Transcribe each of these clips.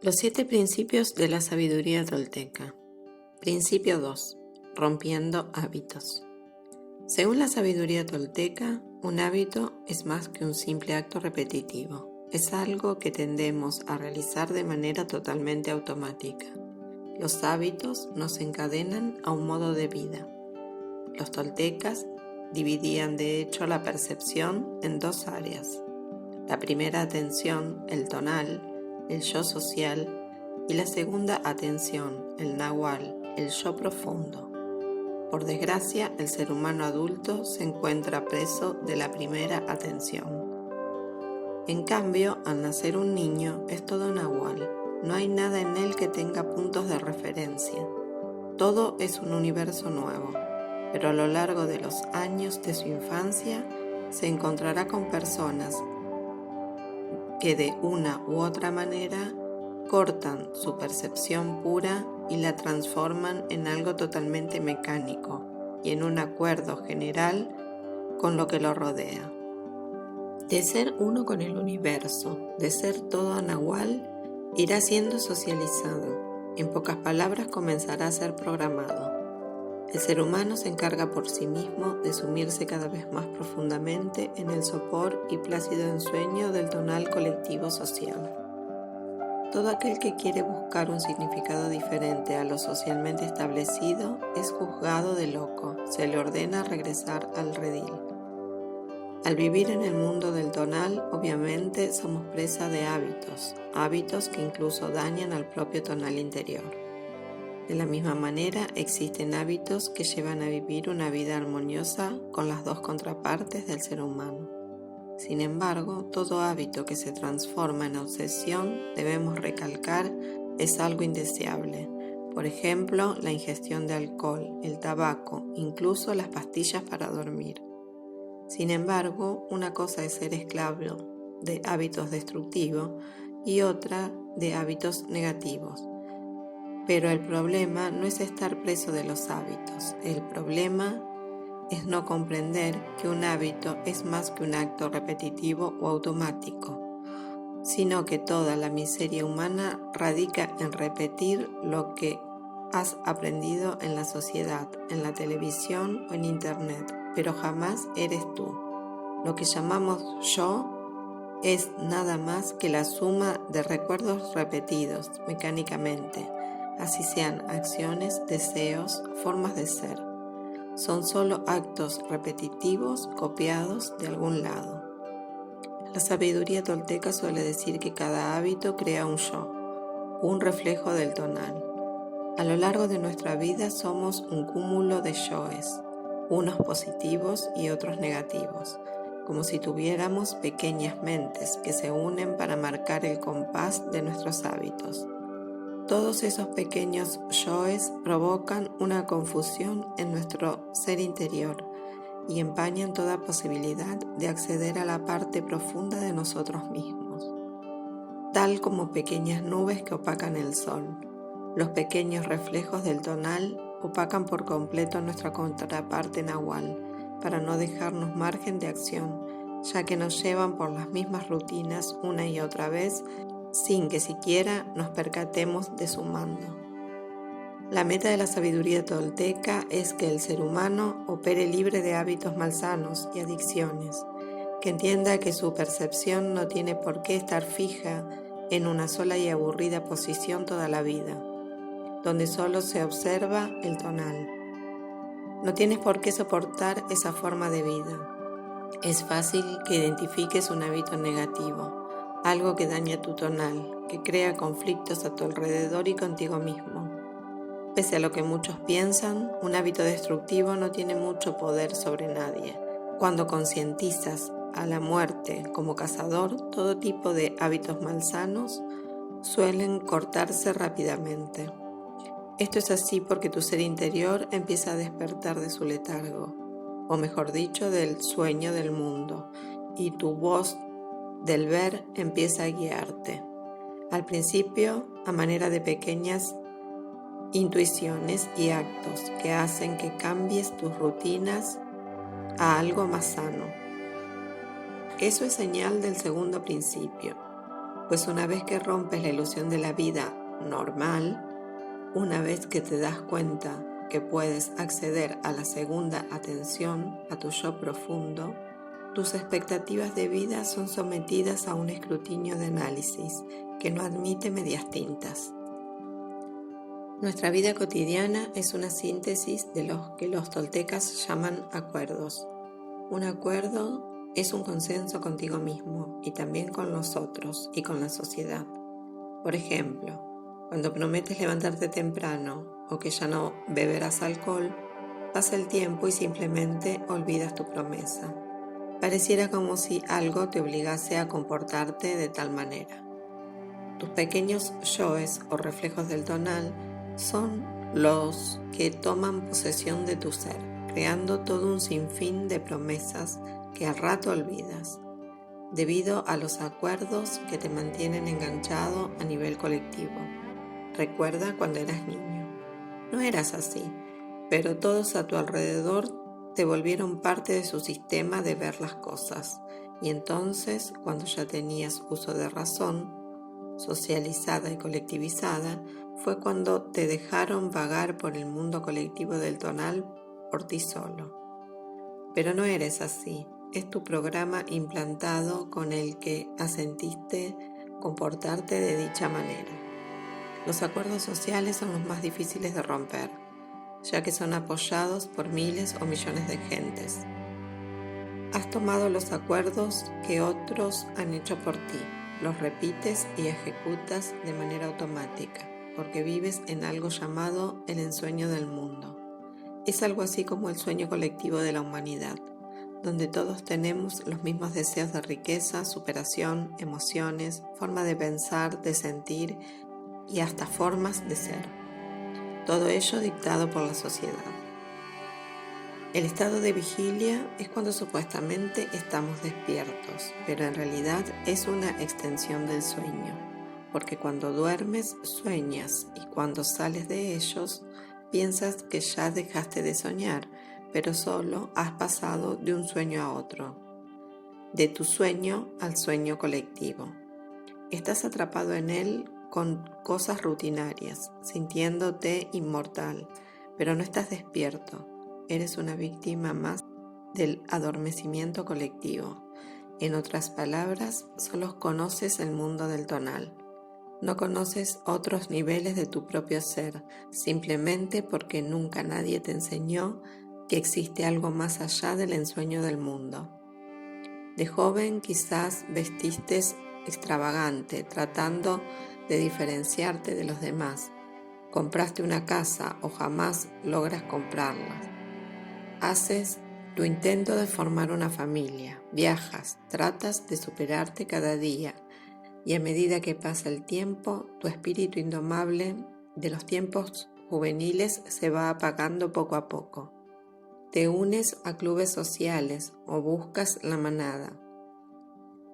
Los 7 principios de la sabiduría tolteca. Principio 2. Rompiendo hábitos. Según la sabiduría tolteca, un hábito es más que un simple acto repetitivo. Es algo que tendemos a realizar de manera totalmente automática. Los hábitos nos encadenan a un modo de vida. Los toltecas dividían de hecho la percepción en 2 áreas. La primera atención, el tonal, el yo social, y la segunda atención, el nahual, el yo profundo. Por desgracia, el ser humano adulto se encuentra preso de la primera atención. En cambio, al nacer un niño es todo nahual. No hay nada en él que tenga puntos de referencia. Todo es un universo nuevo, pero a lo largo de los años de su infancia se encontrará con personas que de una u otra manera cortan su percepción pura y la transforman en algo totalmente mecánico y en un acuerdo general con lo que lo rodea. De ser uno con el universo, de ser todo nahual, irá siendo socializado. En pocas palabras, comenzará a ser programado. El ser humano se encarga por sí mismo de sumirse cada vez más profundamente en el sopor y plácido ensueño del tonal colectivo social. Todo aquel que quiere buscar un significado diferente a lo socialmente establecido es juzgado de loco, se le ordena regresar al redil. Al vivir en el mundo del tonal, obviamente somos presa de hábitos que incluso dañan al propio tonal interior. De la misma manera, existen hábitos que llevan a vivir una vida armoniosa con las 2 contrapartes del ser humano. Sin embargo, todo hábito que se transforma en obsesión, debemos recalcar, es algo indeseable. Por ejemplo, la ingestión de alcohol, el tabaco, incluso las pastillas para dormir. Sin embargo, una cosa es ser esclavo de hábitos destructivos y otra de hábitos negativos. Pero el problema no es estar preso de los hábitos, el problema es no comprender que un hábito es más que un acto repetitivo o automático, sino que toda la miseria humana radica en repetir lo que has aprendido en la sociedad, en la televisión o en internet, pero jamás eres tú. Lo que llamamos yo es nada más que la suma de recuerdos repetidos mecánicamente, así sean acciones, deseos, formas de ser. Son solo actos repetitivos copiados de algún lado. La sabiduría tolteca suele decir que cada hábito crea un yo, un reflejo del tonal. A lo largo de nuestra vida somos un cúmulo de yoes, unos positivos y otros negativos, como si tuviéramos pequeñas mentes que se unen para marcar el compás de nuestros hábitos. Todos esos pequeños yoes provocan una confusión en nuestro ser interior y empañan toda posibilidad de acceder a la parte profunda de nosotros mismos. Tal como pequeñas nubes que opacan el sol, los pequeños reflejos del tonal opacan por completo nuestra contraparte nahual para no dejarnos margen de acción, ya que nos llevan por las mismas rutinas una y otra vez sin que siquiera nos percatemos de su mando. La meta de la sabiduría tolteca es que el ser humano opere libre de hábitos malsanos y adicciones, que entienda que su percepción no tiene por qué estar fija en una sola y aburrida posición toda la vida, donde solo se observa el tonal. No tienes por qué soportar esa forma de vida. Es fácil que identifiques un hábito negativo, algo que daña tu tonal, que crea conflictos a tu alrededor y contigo mismo. Pese a lo que muchos piensan, un hábito destructivo no tiene mucho poder sobre nadie. Cuando concientizas a la muerte como cazador, todo tipo de hábitos malsanos suelen cortarse rápidamente. Esto es así porque tu ser interior empieza a despertar de su letargo, o mejor dicho, del sueño del mundo, y tu voz del ver empieza a guiarte. Al principio, a manera de pequeñas intuiciones y actos que hacen que cambies tus rutinas a algo más sano. Eso es señal del segundo principio. Pues una vez que rompes la ilusión de la vida normal, una vez que te das cuenta que puedes acceder a la segunda atención, a tu yo profundo, tus expectativas de vida son sometidas a un escrutinio de análisis que no admite medias tintas. Nuestra vida cotidiana es una síntesis de lo que los toltecas llaman acuerdos. Un acuerdo es un consenso contigo mismo y también con los otros y con la sociedad. Por ejemplo, cuando prometes levantarte temprano o que ya no beberás alcohol, pasa el tiempo y simplemente olvidas tu promesa. Pareciera como si algo te obligase a comportarte de tal manera. Tus pequeños yoes o reflejos del tonal son los que toman posesión de tu ser, creando todo un sinfín de promesas que al rato olvidas, debido a los acuerdos que te mantienen enganchado a nivel colectivo. Recuerda cuando eras niño. No eras así, pero todos a tu alrededor te volvieron parte de su sistema de ver las cosas, y entonces, cuando ya tenías uso de razón, socializada y colectivizada, fue cuando te dejaron vagar por el mundo colectivo del tonal por ti solo. Pero no eres así, es tu programa implantado con el que asentiste comportarte de dicha manera. Los acuerdos sociales son los más difíciles de romper, ya que son apoyados por miles o millones de gentes. Has tomado los acuerdos que otros han hecho por ti, los repites y ejecutas de manera automática, porque vives en algo llamado el ensueño del mundo. Es algo así como el sueño colectivo de la humanidad, donde todos tenemos los mismos deseos de riqueza, superación, emociones, forma de pensar, de sentir y hasta formas de ser. Todo ello dictado por la sociedad. El estado de vigilia es cuando supuestamente estamos despiertos, pero en realidad es una extensión del sueño, porque cuando duermes sueñas y cuando sales de ellos piensas que ya dejaste de soñar, pero solo has pasado de un sueño a otro, de tu sueño al sueño colectivo. Estás atrapado en él con cosas rutinarias, sintiéndote inmortal, pero no estás despierto. Eres una víctima más del adormecimiento colectivo. En otras palabras, solo conoces el mundo del tonal. No conoces otros niveles de tu propio ser, simplemente porque nunca nadie te enseñó que existe algo más allá del ensueño del mundo. De joven quizás vestiste extravagante, tratando de diferenciarte de los demás. Compraste una casa o jamás logras comprarla. Haces tu intento de formar una familia, viajas, tratas de superarte cada día y a medida que pasa el tiempo, tu espíritu indomable de los tiempos juveniles se va apagando poco a poco. Te unes a clubes sociales o buscas la manada,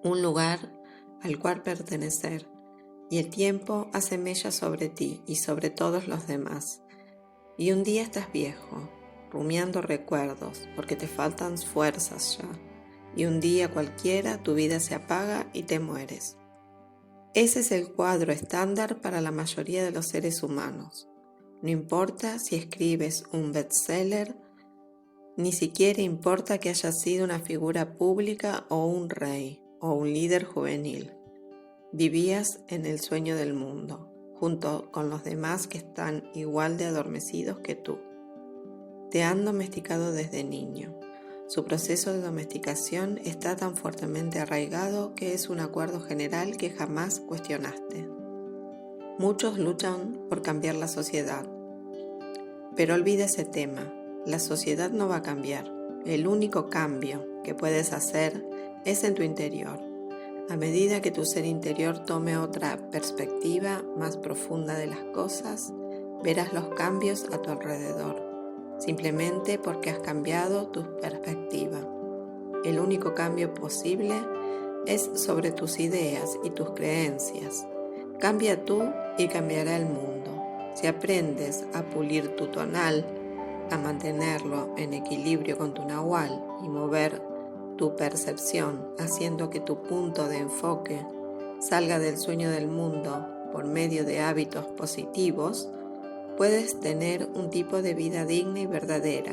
un lugar al cual pertenecer, y el tiempo hace mella sobre ti y sobre todos los demás. Y un día estás viejo, rumiando recuerdos, porque te faltan fuerzas ya, y un día cualquiera tu vida se apaga y te mueres. Ese es el cuadro estándar para la mayoría de los seres humanos. No importa si escribes un bestseller, ni siquiera importa que hayas sido una figura pública o un rey o un líder juvenil. Vivías en el sueño del mundo, junto con los demás que están igual de adormecidos que tú. Te han domesticado desde niño. Su proceso de domesticación está tan fuertemente arraigado que es un acuerdo general que jamás cuestionaste. Muchos luchan por cambiar la sociedad, pero olvida ese tema. La sociedad no va a cambiar. El único cambio que puedes hacer es en tu interior. A medida que tu ser interior tome otra perspectiva más profunda de las cosas, verás los cambios a tu alrededor, simplemente porque has cambiado tu perspectiva. El único cambio posible es sobre tus ideas y tus creencias. Cambia tú y cambiará el mundo. Si aprendes a pulir tu tonal, a mantenerlo en equilibrio con tu nahual y mover tu percepción, haciendo que tu punto de enfoque salga del sueño del mundo por medio de hábitos positivos, puedes tener un tipo de vida digna y verdadera,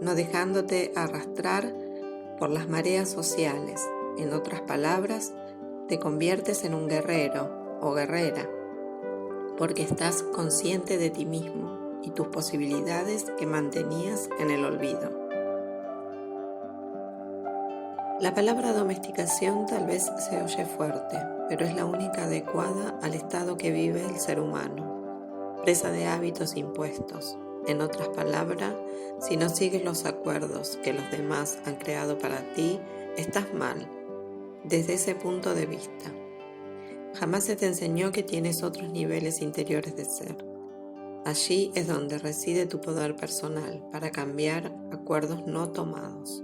no dejándote arrastrar por las mareas sociales. En otras palabras, te conviertes en un guerrero o guerrera, porque estás consciente de ti mismo y tus posibilidades que mantenías en el olvido. La palabra domesticación tal vez se oye fuerte, pero es la única adecuada al estado que vive el ser humano, presa de hábitos impuestos. En otras palabras, si no sigues los acuerdos que los demás han creado para ti, estás mal, desde ese punto de vista. Jamás se te enseñó que tienes otros niveles interiores de ser. Allí es donde reside tu poder personal para cambiar acuerdos no tomados.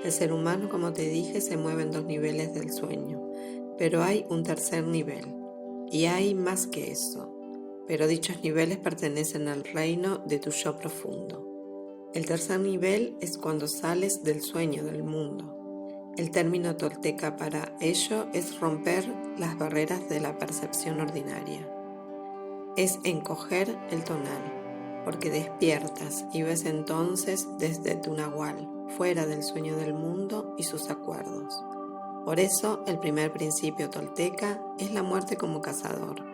El ser humano, como te dije, se mueve en 2 niveles del sueño, pero hay un tercer nivel, y hay más que eso. Pero dichos niveles pertenecen al reino de tu yo profundo. El tercer nivel es cuando sales del sueño del mundo. El término tolteca para ello es romper las barreras de la percepción ordinaria. Es encoger el tonal, porque despiertas y ves entonces desde tu nahual, fuera del sueño del mundo y sus acuerdos. Por eso, el primer principio tolteca es la muerte como cazador.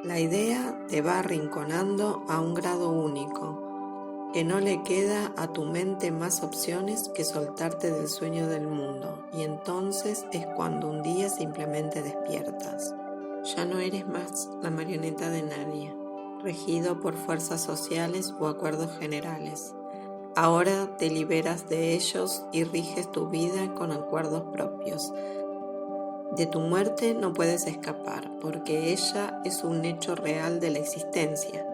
La idea te va arrinconando a un grado único, que no le queda a tu mente más opciones que soltarte del sueño del mundo, y entonces es cuando un día simplemente despiertas. Ya no eres más la marioneta de nadie, regido por fuerzas sociales o acuerdos generales. Ahora te liberas de ellos y riges tu vida con acuerdos propios. De tu muerte no puedes escapar, porque ella es un hecho real de la existencia,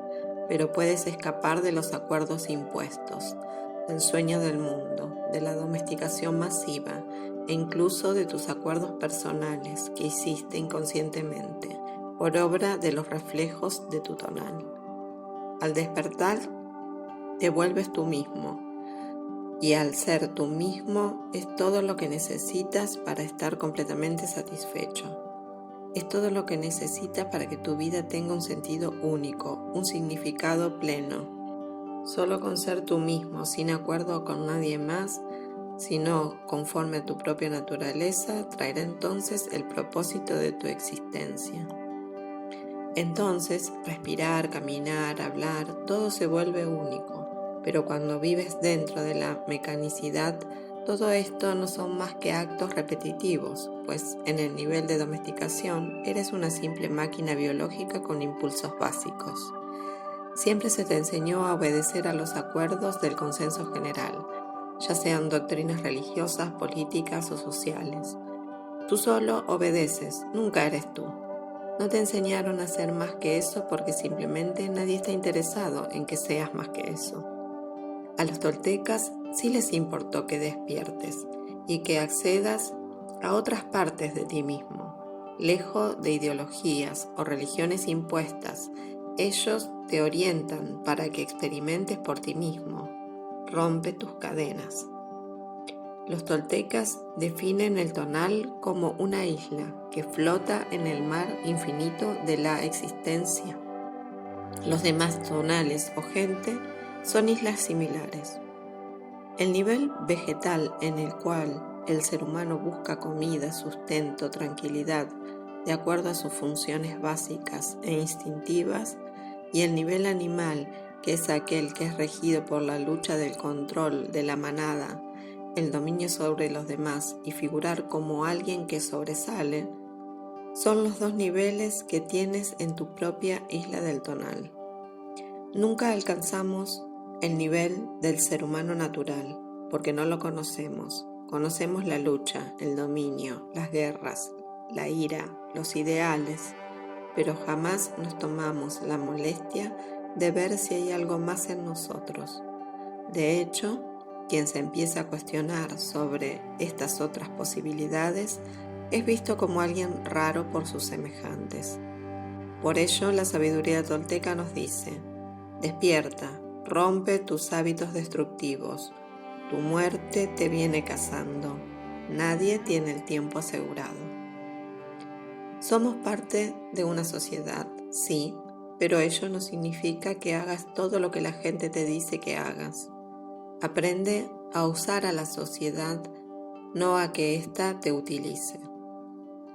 pero puedes escapar de los acuerdos impuestos, del sueño del mundo, de la domesticación masiva e incluso de tus acuerdos personales que hiciste inconscientemente, por obra de los reflejos de tu tonal. Al despertar, te vuelves tú mismo, y al ser tú mismo es todo lo que necesitas para estar completamente satisfecho. Es todo lo que necesitas para que tu vida tenga un sentido único, un significado pleno. Solo con ser tú mismo, sin acuerdo con nadie más, sino conforme a tu propia naturaleza, traerá entonces el propósito de tu existencia. Entonces, respirar, caminar, hablar, todo se vuelve único. Pero cuando vives dentro de la mecanicidad, todo esto no son más que actos repetitivos, pues en el nivel de domesticación eres una simple máquina biológica con impulsos básicos. Siempre se te enseñó a obedecer a los acuerdos del consenso general, ya sean doctrinas religiosas, políticas o sociales. Tú solo obedeces, nunca eres tú. No te enseñaron a ser más que eso porque simplemente nadie está interesado en que seas más que eso. A los toltecas sí les importó que despiertes y que accedas a otras partes de ti mismo, lejos de ideologías o religiones impuestas. Ellos te orientan para que experimentes por ti mismo. Rompe tus cadenas. Los toltecas definen el tonal como una isla que flota en el mar infinito de la existencia. Los demás tonales o gente son islas similares. El nivel vegetal en el cual el ser humano busca comida, sustento, tranquilidad, de acuerdo a sus funciones básicas e instintivas, y el nivel animal, que es aquel que es regido por la lucha del control de la manada, el dominio sobre los demás y figurar como alguien que sobresale, son los 2 niveles que tienes en tu propia isla del tonal. Nunca alcanzamos el nivel del ser humano natural, porque no lo conocemos. Conocemos la lucha, el dominio, las guerras, la ira, los ideales, pero jamás nos tomamos la molestia de ver si hay algo más en nosotros. De hecho, quien se empieza a cuestionar sobre estas otras posibilidades es visto como alguien raro por sus semejantes. Por ello, la sabiduría tolteca nos dice: despierta, rompe tus hábitos destructivos. Tu muerte te viene cazando. Nadie tiene el tiempo asegurado. Somos parte de una sociedad, sí, pero ello no significa que hagas todo lo que la gente te dice que hagas. Aprende a usar a la sociedad, no a que ésta te utilice.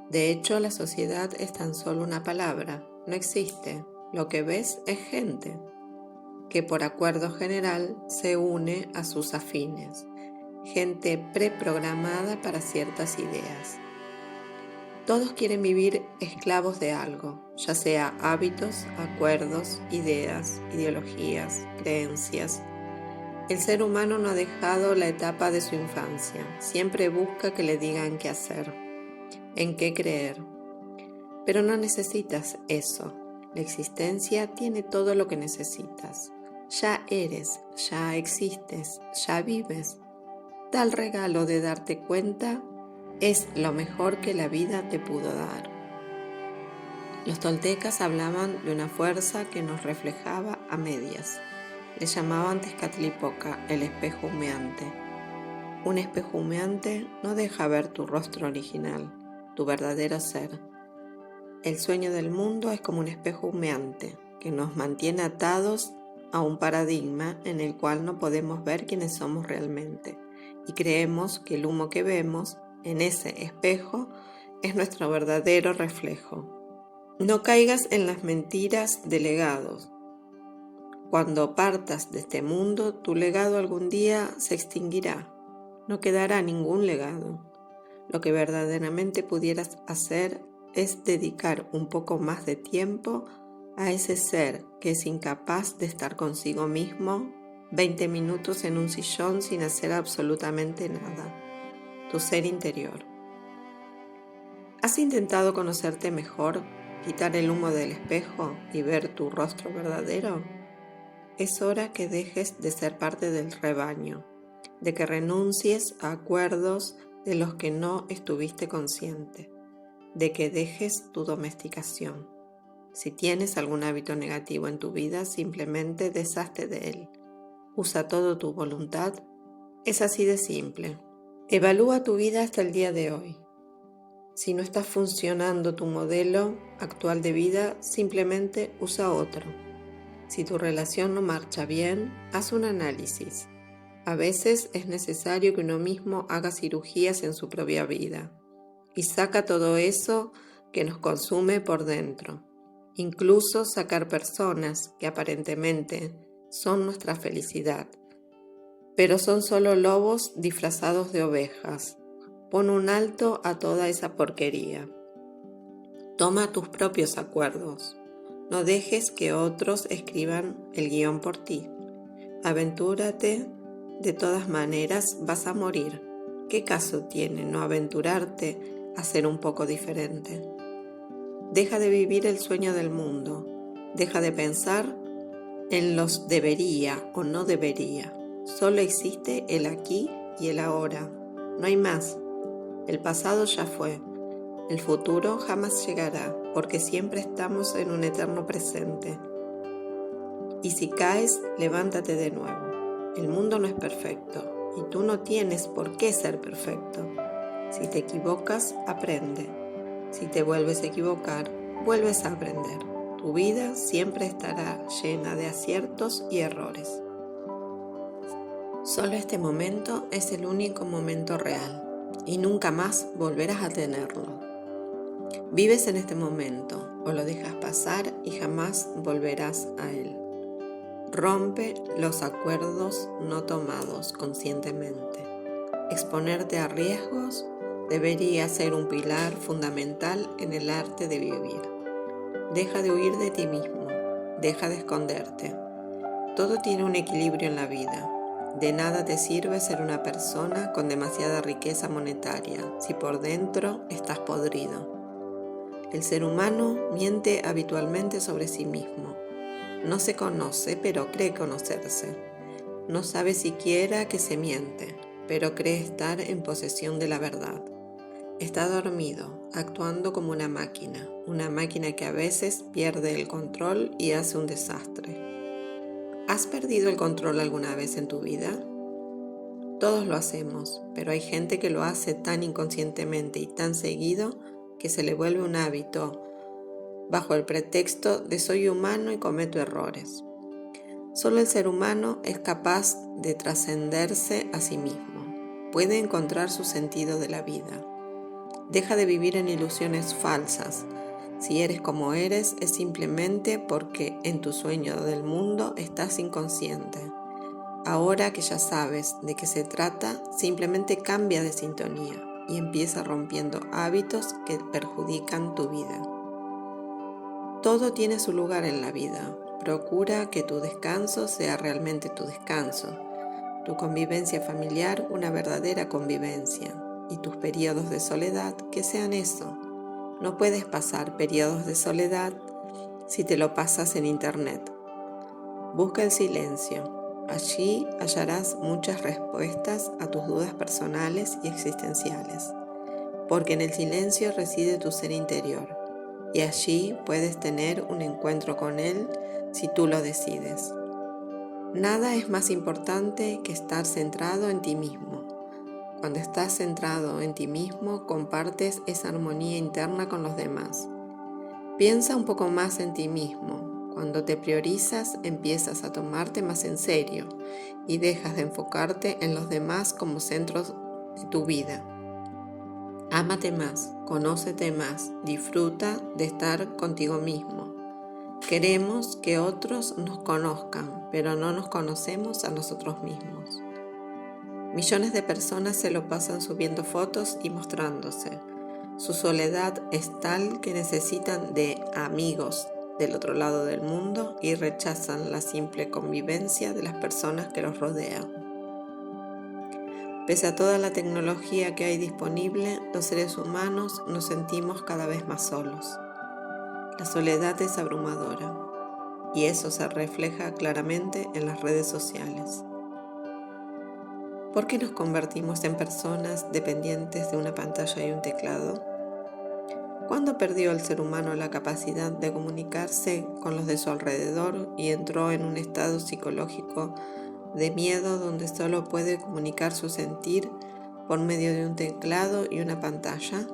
De hecho, la sociedad es tan solo una palabra, no existe. Lo que ves es gente, que por acuerdo general se une a sus afines, gente preprogramada para ciertas ideas. Todos quieren vivir esclavos de algo, ya sea hábitos, acuerdos, ideas, ideologías, creencias. El ser humano no ha dejado la etapa de su infancia, siempre busca que le digan qué hacer, en qué creer. Pero no necesitas eso, la existencia tiene todo lo que necesitas. Ya eres, ya existes, ya vives. Tal regalo de darte cuenta es lo mejor que la vida te pudo dar. Los toltecas hablaban de una fuerza que nos reflejaba a medias. Le llamaban Tezcatlipoca, el espejo humeante. Un espejo humeante no deja ver tu rostro original, tu verdadero ser. El sueño del mundo es como un espejo humeante que nos mantiene atados a un paradigma en el cual no podemos ver quiénes somos realmente y creemos que el humo que vemos en ese espejo es nuestro verdadero reflejo. No caigas en las mentiras de legados. Cuando partas de este mundo, tu legado algún día se extinguirá. No quedará ningún legado. Lo que verdaderamente pudieras hacer es dedicar un poco más de tiempo a ese ser que es incapaz de estar consigo mismo 20 minutos en un sillón sin hacer absolutamente nada. Tu ser interior. ¿Has intentado conocerte mejor, quitar el humo del espejo y ver tu rostro verdadero? Es hora que dejes de ser parte del rebaño, de que renuncies a acuerdos de los que no estuviste consciente, de que dejes tu domesticación. Si tienes algún hábito negativo en tu vida, simplemente deshazte de él. Usa todo tu voluntad. Es así de simple. Evalúa tu vida hasta el día de hoy. Si no está funcionando tu modelo actual de vida, simplemente usa otro. Si tu relación no marcha bien, haz un análisis. A veces es necesario que uno mismo haga cirugías en su propia vida y saca todo eso que nos consume por dentro. Incluso sacar personas que aparentemente son nuestra felicidad, pero son solo lobos disfrazados de ovejas. Pon un alto a toda esa porquería. Toma tus propios acuerdos. No dejes que otros escriban el guión por ti. Aventúrate, de todas maneras vas a morir. ¿Qué caso tiene no aventurarte a ser un poco diferente? Deja de vivir el sueño del mundo. Deja de pensar en los debería o no debería. Solo existe el aquí y el ahora. No hay más. El pasado ya fue. El futuro jamás llegará, porque siempre estamos en un eterno presente. Y si caes, levántate de nuevo. El mundo no es perfecto, y tú no tienes por qué ser perfecto. Si te equivocas, aprende. Si te vuelves a equivocar, vuelves a aprender. Tu vida siempre estará llena de aciertos y errores. Solo este momento es el único momento real, y nunca más volverás a tenerlo. Vives en este momento o lo dejas pasar y jamás volverás a él. Rompe los acuerdos no tomados conscientemente. Exponerte a riesgos debería ser un pilar fundamental en el arte de vivir. Deja de huir de ti mismo, deja de esconderte. Todo tiene un equilibrio en la vida. De nada te sirve ser una persona con demasiada riqueza monetaria si por dentro estás podrido. El ser humano miente habitualmente sobre sí mismo. No se conoce, pero cree conocerse. No sabe siquiera que se miente, pero cree estar en posesión de la verdad. Está dormido, actuando como una máquina que a veces pierde el control y hace un desastre. ¿Has perdido el control alguna vez en tu vida? Todos lo hacemos, pero hay gente que lo hace tan inconscientemente y tan seguido que se le vuelve un hábito bajo el pretexto de soy humano y cometo errores. Solo el ser humano es capaz de trascenderse a sí mismo, puede encontrar su sentido de la vida. Deja de vivir en ilusiones falsas. Si eres como eres, es simplemente porque en tu sueño del mundo estás inconsciente. Ahora que ya sabes de qué se trata, simplemente cambia de sintonía y empieza rompiendo hábitos que perjudican tu vida. Todo tiene su lugar en la vida. Procura que tu descanso sea realmente tu descanso, tu convivencia familiar una verdadera convivencia y tus periodos de soledad que sean eso. No puedes pasar periodos de soledad si te lo pasas en internet. Busca el silencio. Allí hallarás muchas respuestas a tus dudas personales y existenciales, porque en el silencio reside tu ser interior, y allí puedes tener un encuentro con él si tú lo decides. Nada es más importante que estar centrado en ti mismo. Cuando estás centrado en ti mismo, compartes esa armonía interna con los demás. Piensa un poco más en ti mismo. Cuando te priorizas, empiezas a tomarte más en serio y dejas de enfocarte en los demás como centros de tu vida. Ámate más, conócete más, disfruta de estar contigo mismo. Queremos que otros nos conozcan, pero no nos conocemos a nosotros mismos. Millones de personas se lo pasan subiendo fotos y mostrándose. Su soledad es tal que necesitan de amigos del otro lado del mundo y rechazan la simple convivencia de las personas que los rodean. Pese a toda la tecnología que hay disponible, los seres humanos nos sentimos cada vez más solos. La soledad es abrumadora y eso se refleja claramente en las redes sociales. ¿Por qué nos convertimos en personas dependientes de una pantalla y un teclado? ¿Cuándo perdió el ser humano la capacidad de comunicarse con los de su alrededor y entró en un estado psicológico de miedo donde solo puede comunicar su sentir por medio de un teclado y una pantalla?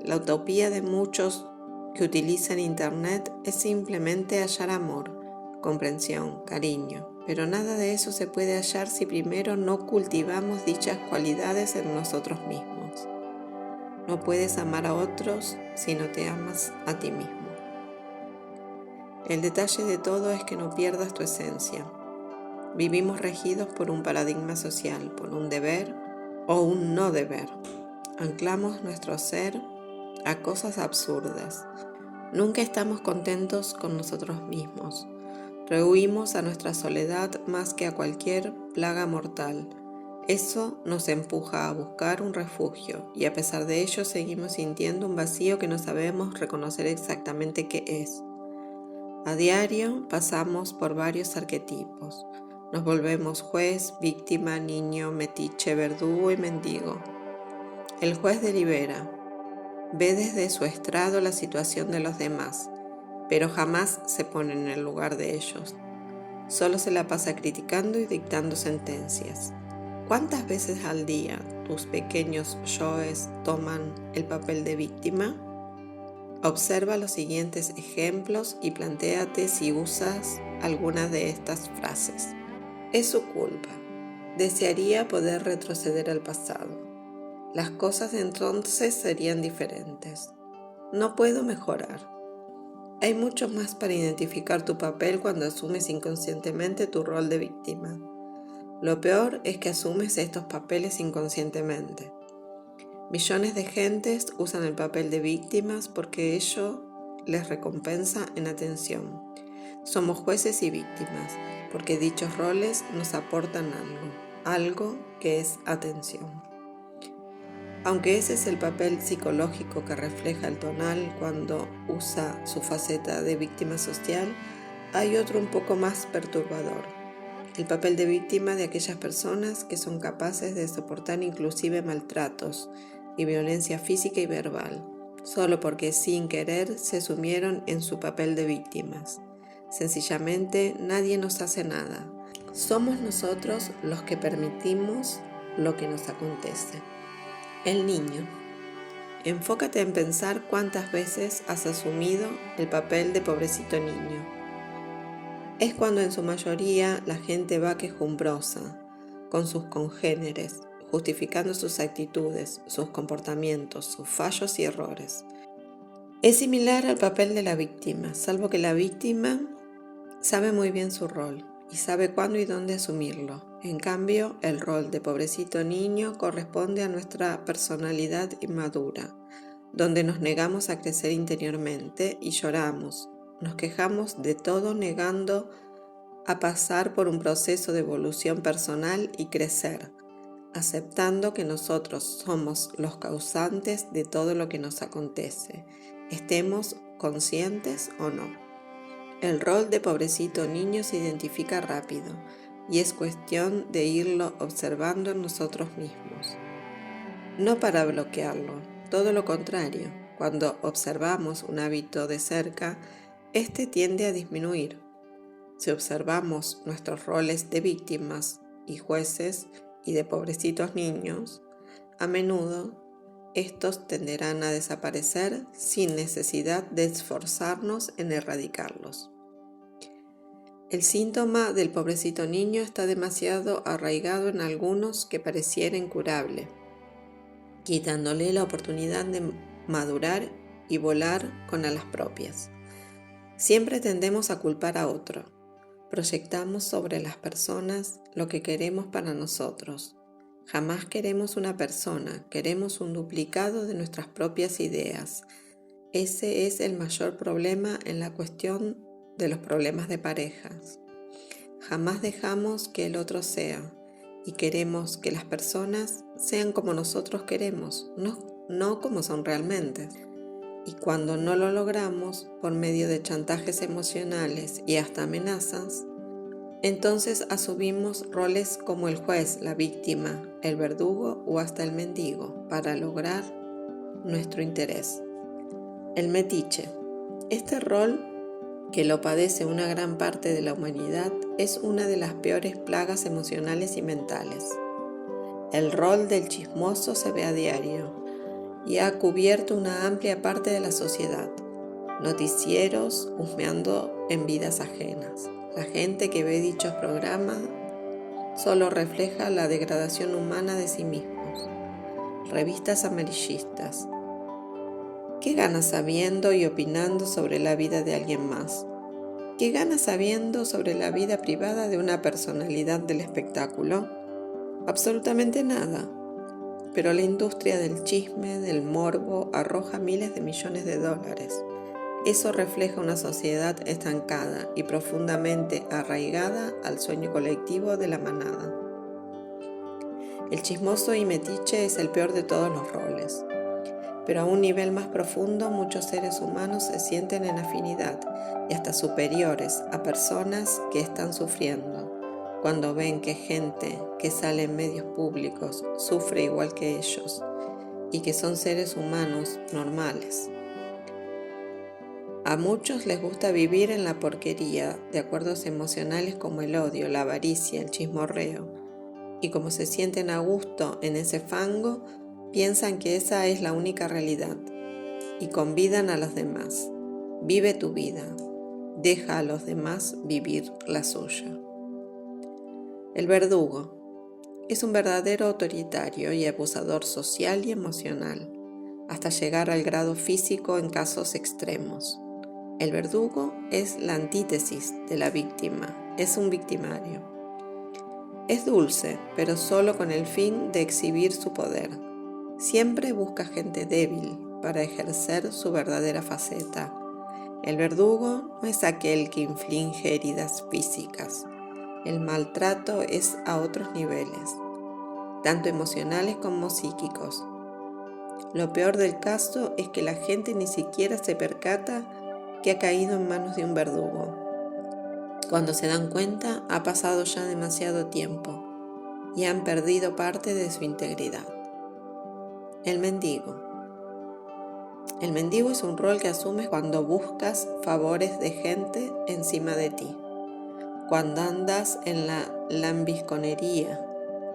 La utopía de muchos que utilizan Internet es simplemente hallar amor, comprensión, cariño, pero nada de eso se puede hallar si primero no cultivamos dichas cualidades en nosotros mismos. No puedes amar a otros si no te amas a ti mismo. El detalle de todo es que no pierdas tu esencia. Vivimos regidos por un paradigma social, por un deber o un no deber. Anclamos nuestro ser a cosas absurdas. Nunca estamos contentos con nosotros mismos. Rehuimos a nuestra soledad más que a cualquier plaga mortal. Eso nos empuja a buscar un refugio y a pesar de ello seguimos sintiendo un vacío que no sabemos reconocer exactamente qué es. A diario pasamos por varios arquetipos. Nos volvemos juez, víctima, niño, metiche, verdugo y mendigo. El juez delibera, ve desde su estrado la situación de los demás, pero jamás se pone en el lugar de ellos. Solo se la pasa criticando y dictando sentencias. ¿Cuántas veces al día tus pequeños yoes toman el papel de víctima? Observa los siguientes ejemplos y plantéate si usas alguna de estas frases. Es su culpa. Desearía poder retroceder al pasado. Las cosas entonces serían diferentes. No puedo mejorar. Hay mucho más para identificar tu papel cuando asumes inconscientemente tu rol de víctima. Lo peor es que asumes estos papeles inconscientemente. Millones de gentes usan el papel de víctimas porque ello les recompensa en atención. Somos jueces y víctimas porque dichos roles nos aportan algo que es atención. Aunque ese es el papel psicológico que refleja el tonal cuando usa su faceta de víctima social, hay otro un poco más perturbador. El papel de víctima de aquellas personas que son capaces de soportar inclusive maltratos y violencia física y verbal, solo porque sin querer se sumieron en su papel de víctimas. Sencillamente nadie nos hace nada. Somos nosotros los que permitimos lo que nos acontece. El niño. Enfócate en pensar cuántas veces has asumido el papel de pobrecito niño. Es cuando en su mayoría la gente va quejumbrosa con sus congéneres, justificando sus actitudes, sus comportamientos, sus fallos y errores. Es similar al papel de la víctima, salvo que la víctima sabe muy bien su rol y sabe cuándo y dónde asumirlo. En cambio, el rol de pobrecito niño corresponde a nuestra personalidad inmadura, donde nos negamos a crecer interiormente y lloramos. Nos quejamos de todo negando a pasar por un proceso de evolución personal y crecer, aceptando que nosotros somos los causantes de todo lo que nos acontece, estemos conscientes o no. El rol de pobrecito niño se identifica rápido y es cuestión de irlo observando en nosotros mismos. No para bloquearlo, todo lo contrario, cuando observamos un hábito de cerca, este tiende a disminuir. Si observamos nuestros roles de víctimas y jueces y de pobrecitos niños, a menudo estos tenderán a desaparecer sin necesidad de esforzarnos en erradicarlos. El síntoma del pobrecito niño está demasiado arraigado en algunos que pareciera incurable, quitándole la oportunidad de madurar y volar con alas propias. Siempre tendemos a culpar a otro. Proyectamos sobre las personas lo que queremos para nosotros. Jamás queremos una persona, queremos un duplicado de nuestras propias ideas. Ese es el mayor problema en la cuestión de los problemas de parejas. Jamás dejamos que el otro sea y queremos que las personas sean como nosotros queremos, no como son realmente. Y cuando no lo logramos por medio de chantajes emocionales y hasta amenazas, entonces asumimos roles como el juez, la víctima, el verdugo o hasta el mendigo para lograr nuestro interés. El metiche. Este rol, que lo padece una gran parte de la humanidad, es una de las peores plagas emocionales y mentales. El rol del chismoso se ve a diario y ha cubierto una amplia parte de la sociedad. Noticieros husmeando en vidas ajenas. La gente que ve dichos programas solo refleja la degradación humana de sí mismos. Revistas amarillistas. ¿Qué ganas sabiendo y opinando sobre la vida de alguien más? ¿Qué ganas sabiendo sobre la vida privada de una personalidad del espectáculo? Absolutamente nada. Pero la industria del chisme, del morbo, arroja miles de millones de dólares. Eso refleja una sociedad estancada y profundamente arraigada al sueño colectivo de la manada. El chismoso y metiche es el peor de todos los roles. Pero a un nivel más profundo, muchos seres humanos se sienten en afinidad y hasta superiores a personas que están sufriendo, cuando ven que gente que sale en medios públicos sufre igual que ellos y que son seres humanos normales. A muchos les gusta vivir en la porquería de acuerdos emocionales como el odio, la avaricia, el chismorreo, y como se sienten a gusto en ese fango, piensan que esa es la única realidad y convidan a los demás. Vive tu vida, deja a los demás vivir la suya. El verdugo es un verdadero autoritario y abusador social y emocional, hasta llegar al grado físico en casos extremos. El verdugo es la antítesis de la víctima, es un victimario. Es dulce, pero solo con el fin de exhibir su poder. Siempre busca gente débil para ejercer su verdadera faceta. El verdugo no es aquel que inflige heridas físicas. El maltrato es a otros niveles, tanto emocionales como psíquicos. Lo peor del caso es que la gente ni siquiera se percata que ha caído en manos de un verdugo. Cuando se dan cuenta, ha pasado ya demasiado tiempo y han perdido parte de su integridad. El mendigo. El mendigo es un rol que asumes cuando buscas favores de gente encima de ti, cuando andas en la lambisconería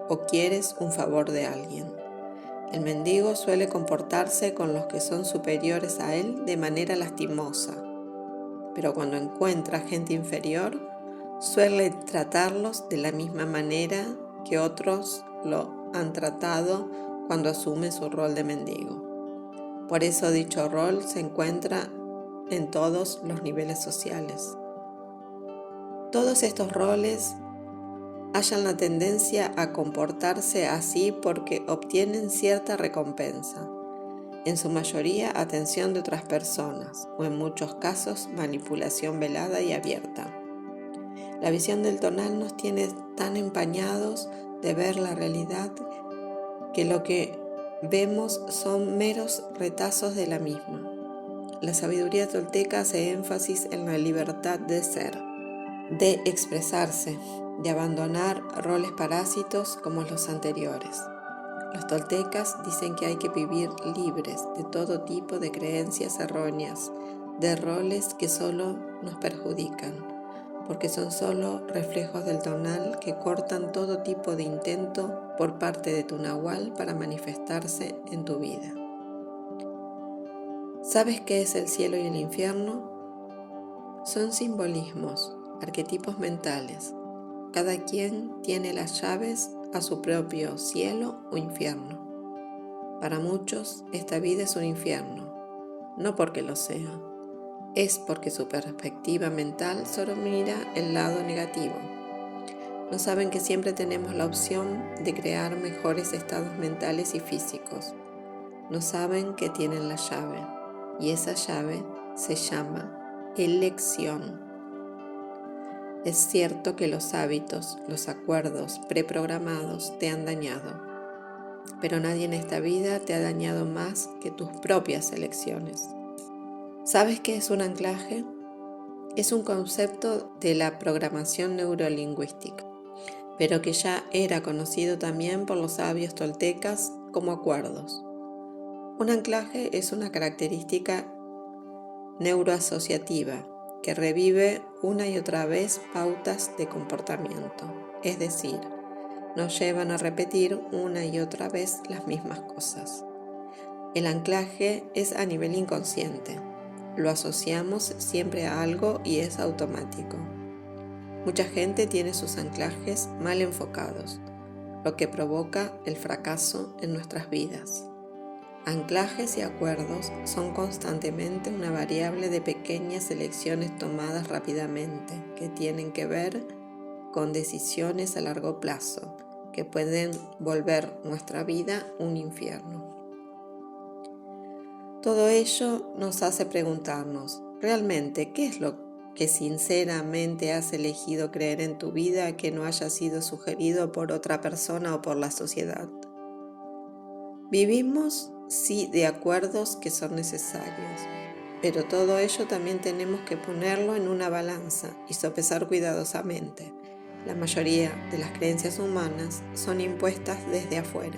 o quieres un favor de alguien. El mendigo suele comportarse con los que son superiores a él de manera lastimosa, pero cuando encuentra gente inferior, suele tratarlos de la misma manera que otros lo han tratado cuando asume su rol de mendigo. Por eso dicho rol se encuentra en todos los niveles sociales. Todos estos roles hallan la tendencia a comportarse así porque obtienen cierta recompensa, en su mayoría atención de otras personas o en muchos casos manipulación velada y abierta. La visión del tonal nos tiene tan empañados de ver la realidad que lo que vemos son meros retazos de la misma. La sabiduría tolteca hace énfasis en la libertad de ser, de expresarse, de abandonar roles parásitos como los anteriores. Los toltecas dicen que hay que vivir libres de todo tipo de creencias erróneas, de roles que solo nos perjudican, porque son solo reflejos del tonal que cortan todo tipo de intento por parte de tu nahual para manifestarse en tu vida. ¿Sabes qué es el cielo y el infierno? Son simbolismos, arquetipos mentales. Cada quien tiene las llaves a su propio cielo o infierno. Para muchos, esta vida es un infierno, no porque lo sea, es porque su perspectiva mental solo mira el lado negativo. No saben que siempre tenemos la opción de crear mejores estados mentales y físicos. No saben que tienen la llave, y esa llave se llama elección. Es cierto que los hábitos, los acuerdos preprogramados te han dañado, pero nadie en esta vida te ha dañado más que tus propias elecciones. ¿Sabes qué es un anclaje? Es un concepto de la programación neurolingüística, pero que ya era conocido también por los sabios toltecas como acuerdos. Un anclaje es una característica neuroasociativa que revive una y otra vez pautas de comportamiento, es decir, nos llevan a repetir una y otra vez las mismas cosas. El anclaje es a nivel inconsciente, lo asociamos siempre a algo y es automático. Mucha gente tiene sus anclajes mal enfocados, lo que provoca el fracaso en nuestras vidas. Anclajes y acuerdos son constantemente una variable de pequeñas elecciones tomadas rápidamente que tienen que ver con decisiones a largo plazo que pueden volver nuestra vida un infierno. Todo ello nos hace preguntarnos, ¿realmente qué es lo que sinceramente has elegido creer en tu vida que no haya sido sugerido por otra persona o por la sociedad? Vivimos, sí, de acuerdos que son necesarios, pero todo ello también tenemos que ponerlo en una balanza y sopesar cuidadosamente. La mayoría de las creencias humanas son impuestas desde afuera.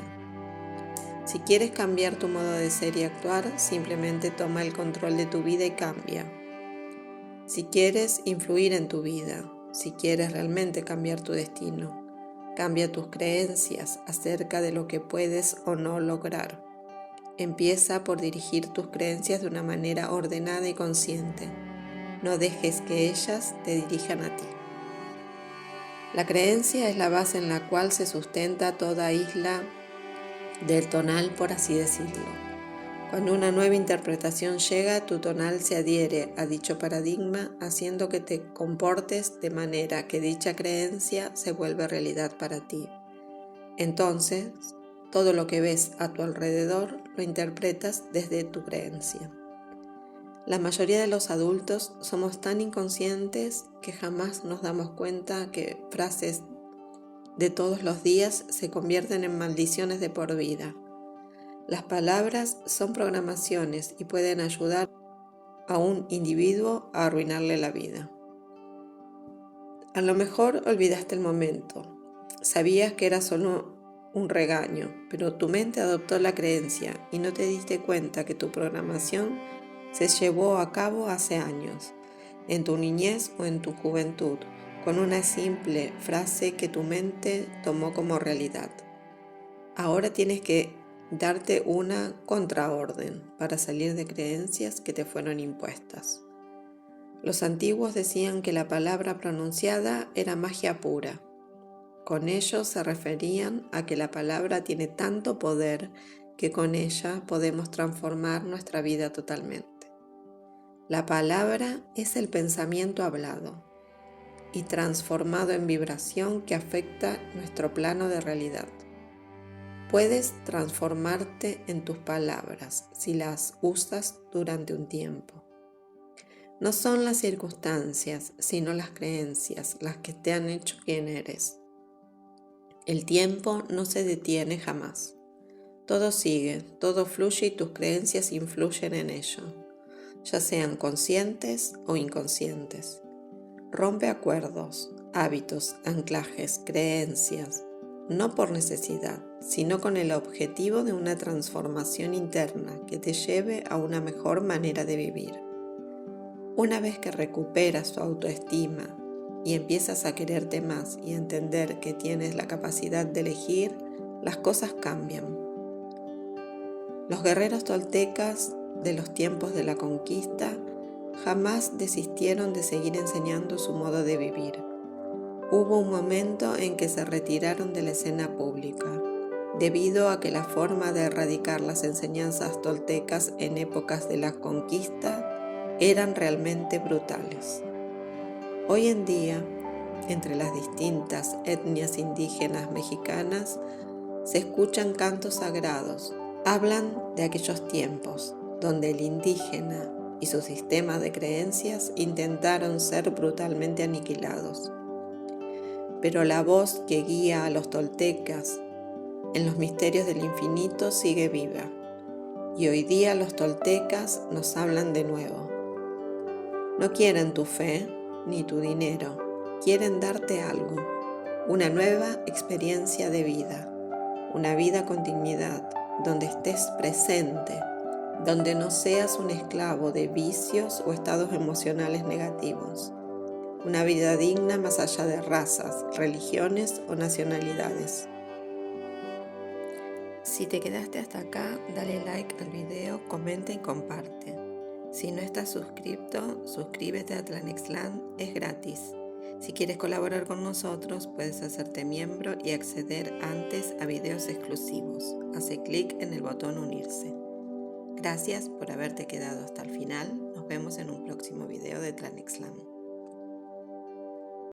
Si quieres cambiar tu modo de ser y actuar, simplemente toma el control de tu vida y cambia. Si quieres influir en tu vida, si quieres realmente cambiar tu destino, cambia tus creencias acerca de lo que puedes o no lograr. Empieza por dirigir tus creencias de una manera ordenada y consciente. No dejes que ellas te dirijan a ti. La creencia es la base en la cual se sustenta toda isla del tonal, por así decirlo. Cuando una nueva interpretación llega, tu tonal se adhiere a dicho paradigma, haciendo que te comportes de manera que dicha creencia se vuelve realidad para ti. Entonces, todo lo que ves a tu alrededor lo interpretas desde tu creencia. La mayoría de los adultos somos tan inconscientes que jamás nos damos cuenta que frases de todos los días se convierten en maldiciones de por vida. Las palabras son programaciones y pueden ayudar a un individuo a arruinarle la vida. A lo mejor olvidaste el momento. Sabías que era solo un regaño, pero tu mente adoptó la creencia y no te diste cuenta que tu programación se llevó a cabo hace años, en tu niñez o en tu juventud, con una simple frase que tu mente tomó como realidad. Ahora tienes que darte una contraorden para salir de creencias que te fueron impuestas. Los antiguos decían que la palabra pronunciada era magia pura. Con ello se referían a que la palabra tiene tanto poder que con ella podemos transformar nuestra vida totalmente. La palabra es el pensamiento hablado y transformado en vibración que afecta nuestro plano de realidad. Puedes transformarte en tus palabras si las usas durante un tiempo. No son las circunstancias, sino las creencias las que te han hecho quien eres. El tiempo no se detiene jamás. Todo sigue, todo fluye y tus creencias influyen en ello, ya sean conscientes o inconscientes. Rompe acuerdos, hábitos, anclajes, creencias, no por necesidad, sino con el objetivo de una transformación interna que te lleve a una mejor manera de vivir. Una vez que recuperas tu autoestima y empiezas a quererte más y a entender que tienes la capacidad de elegir, las cosas cambian. Los guerreros toltecas de los tiempos de la conquista jamás desistieron de seguir enseñando su modo de vivir. Hubo un momento en que se retiraron de la escena pública, debido a que la forma de erradicar las enseñanzas toltecas en épocas de la conquista eran realmente brutales. Hoy en día, entre las distintas etnias indígenas mexicanas, se escuchan cantos sagrados. Hablan de aquellos tiempos donde el indígena y su sistema de creencias intentaron ser brutalmente aniquilados. Pero la voz que guía a los toltecas en los misterios del infinito sigue viva, y hoy día los toltecas nos hablan de nuevo. No quieren tu fe ni tu dinero, quieren darte algo, una nueva experiencia de vida, una vida con dignidad, donde estés presente, donde no seas un esclavo de vicios o estados emocionales negativos. Una vida digna más allá de razas, religiones o nacionalidades. Si te quedaste hasta acá, dale like al video, comenta y comparte. Si no estás suscrito, suscríbete a Tlanexlan, es gratis. Si quieres colaborar con nosotros, puedes hacerte miembro y acceder antes a videos exclusivos. Hace clic en el botón unirse. Gracias por haberte quedado hasta el final. Nos vemos en un próximo video de Tlanexlan.